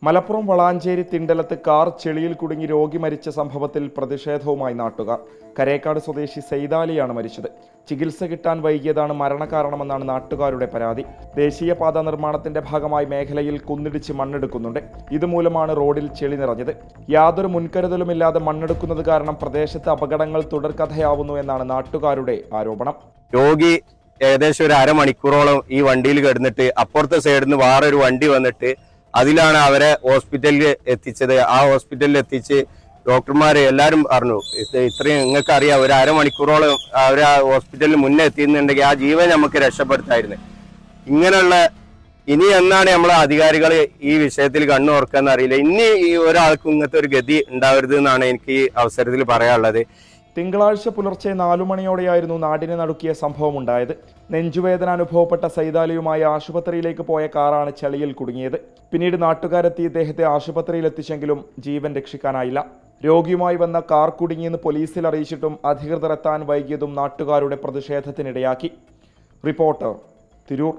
Malappuram Valanchery തിണ്ടലത്ത് car ചെളിയിൽ കുടുങ്ങി രോഗി മരിച്ച സംഭവത്തിൽ പ്രതിഷേധവുമായി നാട്ടുകാർ. കരേക്കാട് സ്വദേശി സൈദാലിയാണ് മരിച്ചത്. ചികിത്സ കിട്ടാൻ വൈകിയതാണ് മരണകാരണമെന്നാണ് നാട്ടുകാരുടെ പരാതി. ദേശീയപാത നിർമ്മാണത്തിന്റെ ഭാഗമായി മേഖലയിൽ കുന്നിടിച്ച് മണ്ണെടുക്കുന്നുണ്ട്. ഇതുമൂലമാണ് റോഡിൽ ചെളി നിറഞ്ഞത്. യാതൊരു മുൻകരുതലുമില്ലാതെ മണ്ണെടുക്കുന്നത് കാരണം പ്രദേശത്ത് അപകടങ്ങൾ തുടർക്കഥയാവുന്നു എന്നാണ് നാട്ടുകാരുടെ ആരോപണം. രോഗി ഏകദേശം ഒരു അരമണിക്കൂറോളം ഈ വണ്ടിയിൽ കിടന്നിട്ട് അപ്പുറത്തെ സൈഡിൽ നിന്ന് വേറൊരു വണ്ടി വന്നിട്ട് അതിലാണ് അവരെ ഹോസ്പിറ്റലിൽ എത്തിച്ചത്. ആ ഹോസ്പിറ്റലിൽ എത്തിച്ച് ഡോക്ടർമാരെ എല്ലാവരും പറഞ്ഞു, ഇത്രയും നിങ്ങൾക്ക് അറിയാം, ഒരു അരമണിക്കൂറോളം അവർ ആ ഹോസ്പിറ്റലിൽ മുന്നേ എത്തിയെന്നുണ്ടെങ്കിൽ ആ ജീവൻ നമുക്ക് രക്ഷപ്പെടുത്തായിരുന്നു. ഇങ്ങനെയുള്ള ഇനി എന്നാണ് നമ്മളെ അധികാരികൾ ഈ വിഷയത്തിൽ കണ്ണു ഓർക്കാന്ന് അറിയില്ല. ഇനി ഈ ഒരാൾക്കും ഇങ്ങനത്തെ ഒരു ഗതി ഉണ്ടാവരുത് എന്നാണ് എനിക്ക് ഈ അവസരത്തിൽ പറയാനുള്ളത്. തിങ്കളാഴ്ച പുലർച്ചെ 4 മണിയോടെയായിരുന്നു നാടിനെ നടുക്കിയ സംഭവം ഉണ്ടായത്. നെഞ്ചുവേദന അനുഭവപ്പെട്ട സൈദാലിയുമായി ആശുപത്രിയിലേക്ക് പോയ കാറാണ് ചെളിയിൽ കുടുങ്ങിയത്. പിന്നീട് നാട്ടുകാരെത്തി ഇദ്ദേഹത്തെ ആശുപത്രിയിൽ എത്തിച്ചെങ്കിലും ജീവൻ രക്ഷിക്കാനായില്ല. രോഗിയുമായി വന്ന കാർ കുടുങ്ങിയെന്ന് പോലീസിൽ അറിയിച്ചിട്ടും അധികൃതർ എത്താൻ വൈകിയതും നാട്ടുകാരുടെ പ്രതിഷേധത്തിനിടയാക്കി. റിപ്പോർട്ടർ, തിരൂർ.